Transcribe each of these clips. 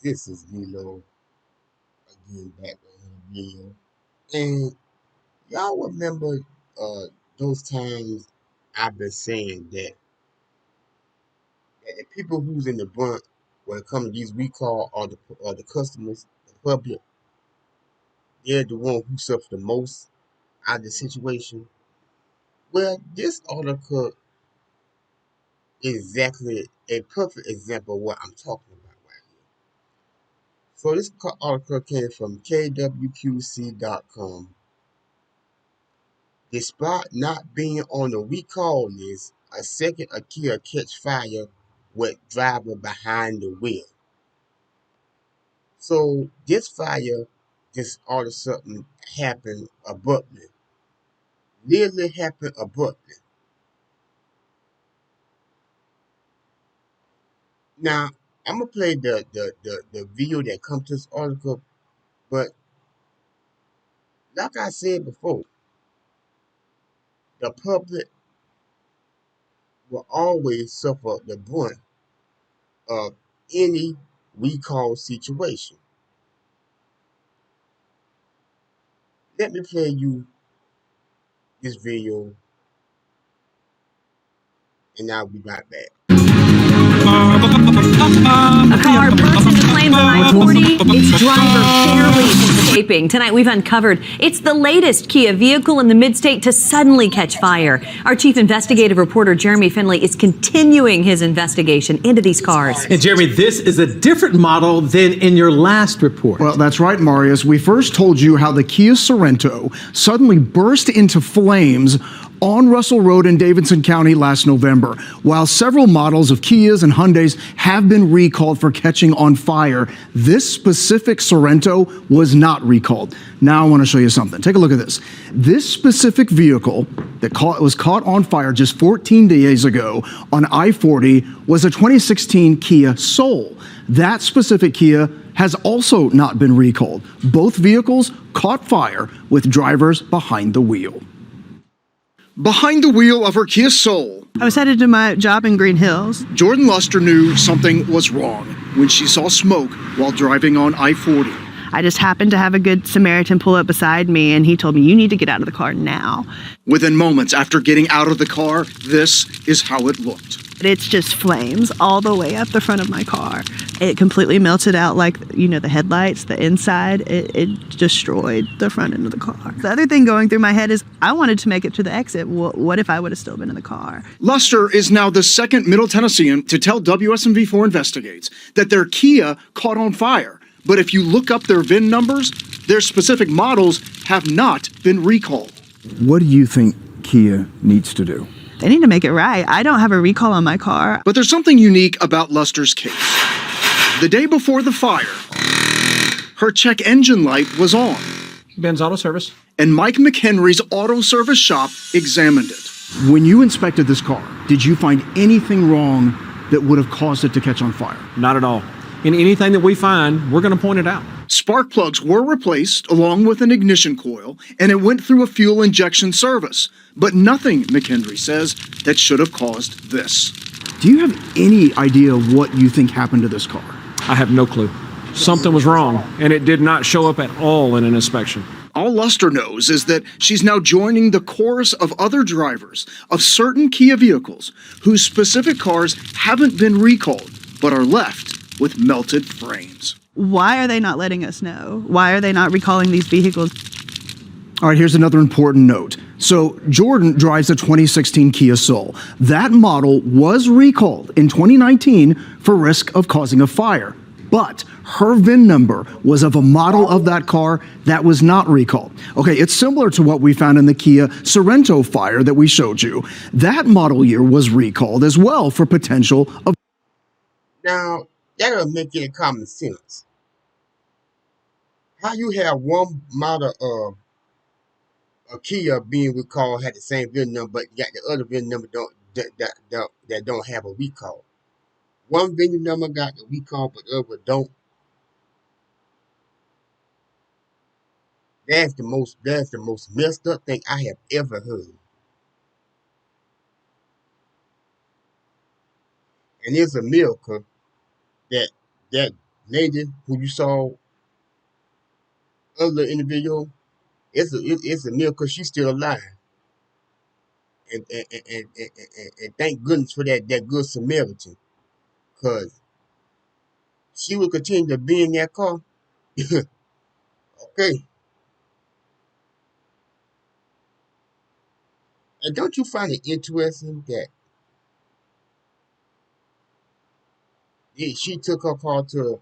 This is Lilo again back on the video. And y'all remember those times I've been saying that the people who's in the brunt when it comes to these recall are the customers, the public, they're the one who suffer the most out of the situation. Well, this article is exactly a perfect example of what I'm talking about right here. So this article came from kwqc.com. Despite not being on the recall list, a second Akira catch fire with driver behind the wheel. So this fire just all of a sudden happened abruptly. Literally happened abruptly. Now I'm gonna play the video that comes to this article, but like I said before, the public will always suffer the brunt of any recall situation. Let me play you this video and I'll be right back. A car burst into flames on I-40. Its driver barely escaping. Tonight we've uncovered it's the latest Kia vehicle in the mid-state to suddenly catch fire. Our chief investigative reporter Jeremy Finley is continuing his investigation into these cars. And Jeremy, this is a different model than in your last report. Well, that's right, Marius. We first told you how the Kia Sorento suddenly burst into flames on Russell Road in Davidson County last November. While several models of Kias and Hyundais have been recalled for catching on fire, this specific Sorento was not recalled. Now I want to show you something. Take a look at this. This specific vehicle that was caught on fire just 14 days ago on I-40 was a 2016 Kia Soul. That specific Kia has also not been recalled. Both vehicles caught fire with drivers behind the wheel. Behind the wheel of her Kia Soul, I was headed to my job in Green Hills. Jordan Luster knew something was wrong when she saw smoke while driving on I-40. I just happened to have a good Samaritan pull up beside me, and he told me, "You need to get out of the car now." Within moments after getting out of the car, this is how it looked. It's just flames all the way up the front of my car. It completely melted out, like, the headlights, the inside. It destroyed the front end of the car. The other thing going through my head is I wanted to make it to the exit. What if I would have still been in the car? Luster is now the second Middle Tennessean to tell WSMV4 Investigates that their Kia caught on fire. But if you look up their VIN numbers, their specific models have not been recalled. What do you think Kia needs to do? They need to make it right. I don't have a recall on my car. But there's something unique about Luster's case. The day before the fire, her check engine light was on. Ben's Auto Service. And Mike McHenry's auto service shop examined it. When you inspected this car, did you find anything wrong that would have caused it to catch on fire? Not at all. And anything that we find, we're going to point it out. Spark plugs were replaced along with an ignition coil, and it went through a fuel injection service. But nothing, McHenry says, that should have caused this. Do you have any idea what you think happened to this car? I have no clue. Something was wrong, and it did not show up at all in an inspection. All Luster knows is that she's now joining the chorus of other drivers of certain Kia vehicles whose specific cars haven't been recalled, but are left with melted frames. Why are they not letting us know? Why are they not recalling these vehicles? All right, here's another important note. So Jordan drives a 2016 Kia Soul. That model was recalled in 2019 for risk of causing a fire. But her VIN number was of a model of that car that was not recalled. Okay, it's similar to what we found in the Kia Sorento fire that we showed you. That model year was recalled as well for potential of... Now, that'll make it common sense. How you have one model of a Kia being recalled had the same VIN number, but you got the other VIN number that don't have a recall. One VIN number got the recall, but the other don't. That's the most messed up thing I have ever heard. And it's a miracle that lady who you saw other individual, it's a miracle she's still alive. And thank goodness for that good Samaritan, because she would continue to be in that car. Okay. And don't you find it interesting that she took her car to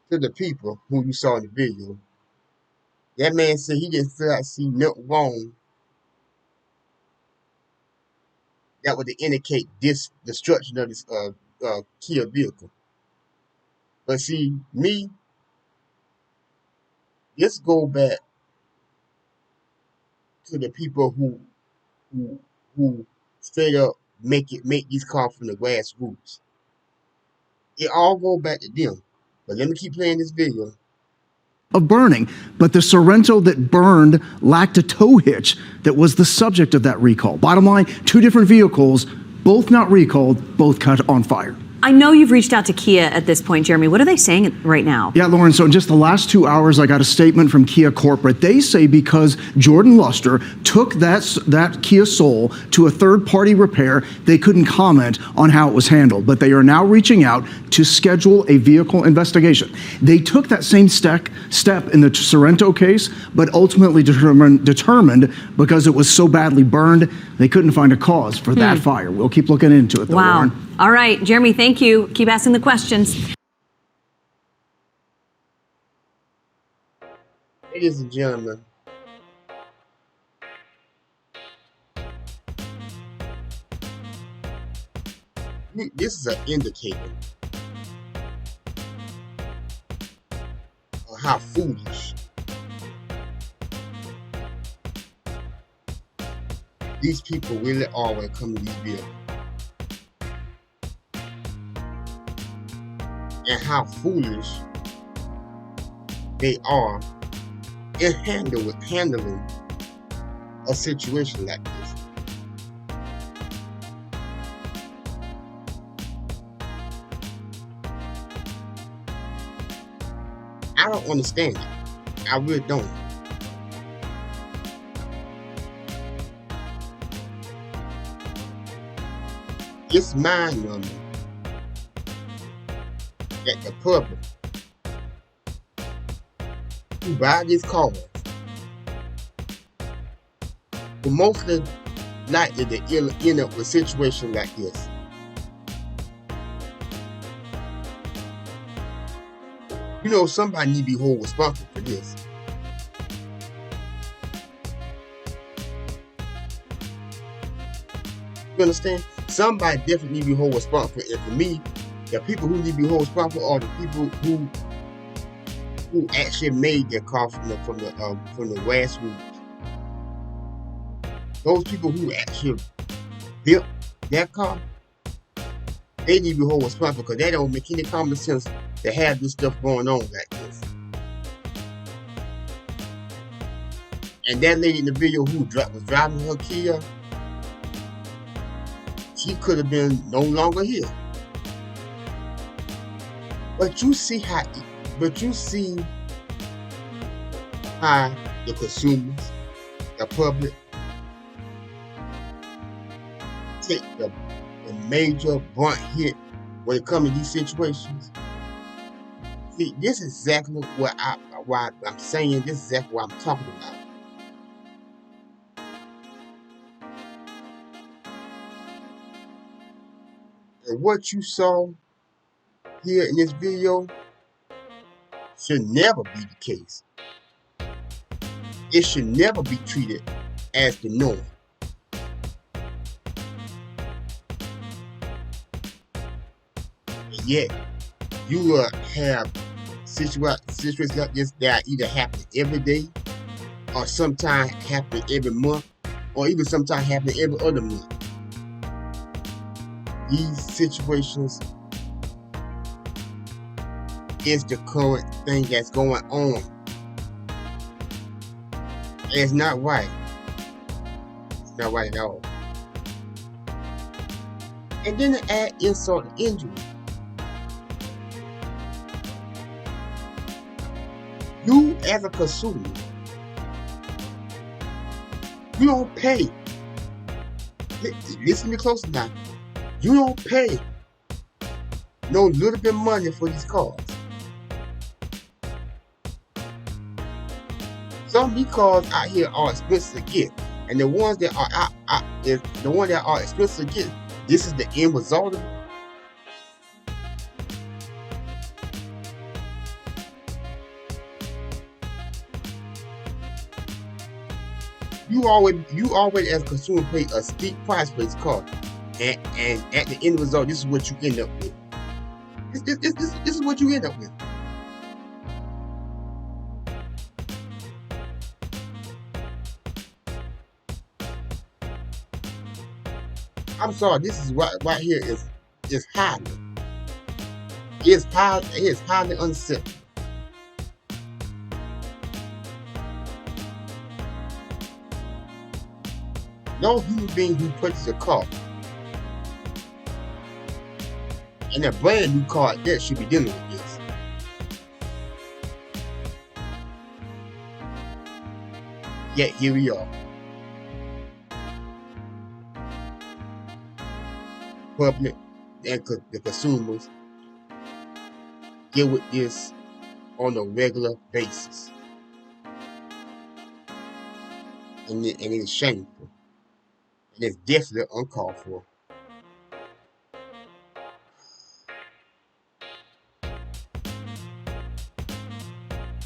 the people who you saw in the video? That man said he didn't feel like see nothing wrong that would indicate this destruction of this Kia vehicle. But see, me, let's go back to the people who straight up make these cars from the grassroots. It all go back to them. But let me keep playing this video. Of burning, but the Sorento that burned lacked a tow hitch that was the subject of that recall. Bottom line, two different vehicles, both not recalled, both caught on fire. I know you've reached out to Kia at this point, Jeremy. What are they saying right now? Yeah, Lauren, so in just the last 2 hours, I got a statement from Kia Corporate. They say because Jordan Luster took that Kia Soul to a third-party repair, they couldn't comment on how it was handled. But they are now reaching out to schedule a vehicle investigation. They took that same step in the Sorento case, but ultimately determined because it was so badly burned, they couldn't find a cause for that fire. We'll keep looking into it, though, Wow. Lauren. All right, Jeremy, thank you. Keep asking the questions. Ladies and gentlemen, this is an indicator of how foolish these people really are when it comes to these bills. And how foolish they are in handling a situation like this. I don't understand it. I really don't. It's mind-numbing that the public who buy these cars will mostly likely to end up with a situation like this. You know, somebody need to be held responsible for this. You understand? Somebody definitely need to be held responsible. And for me, the people who need to be held responsible are the people who actually made their car from the grassroots. Those people who actually built their car, they need to be held responsible because they don't make any common sense to have this stuff going on like this. And that lady in the video who was driving her Kia, she could have been no longer here. But you see how the consumers, the public, take the major brunt hit when it comes to these situations. See, this is exactly why I'm saying, this is exactly what I'm talking about. And what you saw here in this video should never be the case. It should never be treated as the norm. And yet, you will have situations like this that either happen every day, or sometimes happen every month, or even sometimes happen every other month. These situations is the current thing that's going on. And it's not right. It's not right at all. And then to add insult to injury, You as a consumer, you don't pay. Listen to me close now. You don't pay no little bit of money for these cars. Some of these cars out here are expensive to get, and the ones that are the ones that are expensive to get, this is the end result of it. You always as a consumer pay a steep price for this car, and at the end result, this is what you end up with. This is what you end up with. I'm sorry, this is right here is highly. It is highly unacceptable. No human being who purchases a car, and a brand new car that should be dealing with this. Yet here we are. Public and the consumers deal with this on a regular basis. And it is shameful. And it's definitely uncalled for.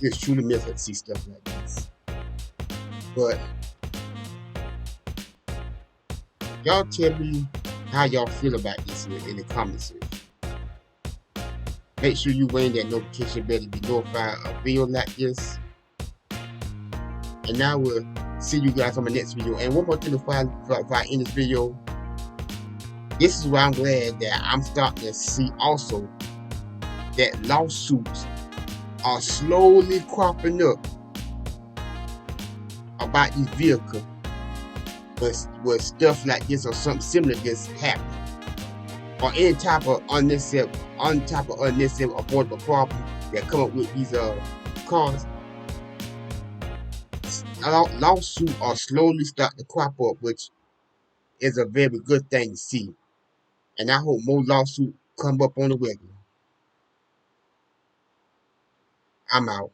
It's truly miserable to see stuff like this. But y'all tell me how y'all feel about this in the comments section. Make sure you ring that notification bell to be notified of a video like this. And now we'll see you guys on my next video. And one more thing before I end this video. This is why I'm glad that I'm starting to see also that lawsuits are slowly cropping up about these vehicles. But stuff like this or something similar to this happen, or any type of unnecessary affordable problem that come up with these cars, lawsuits are slowly starting to crop up, which is a very good thing to see. And I hope more lawsuits come up on the regular. I'm out.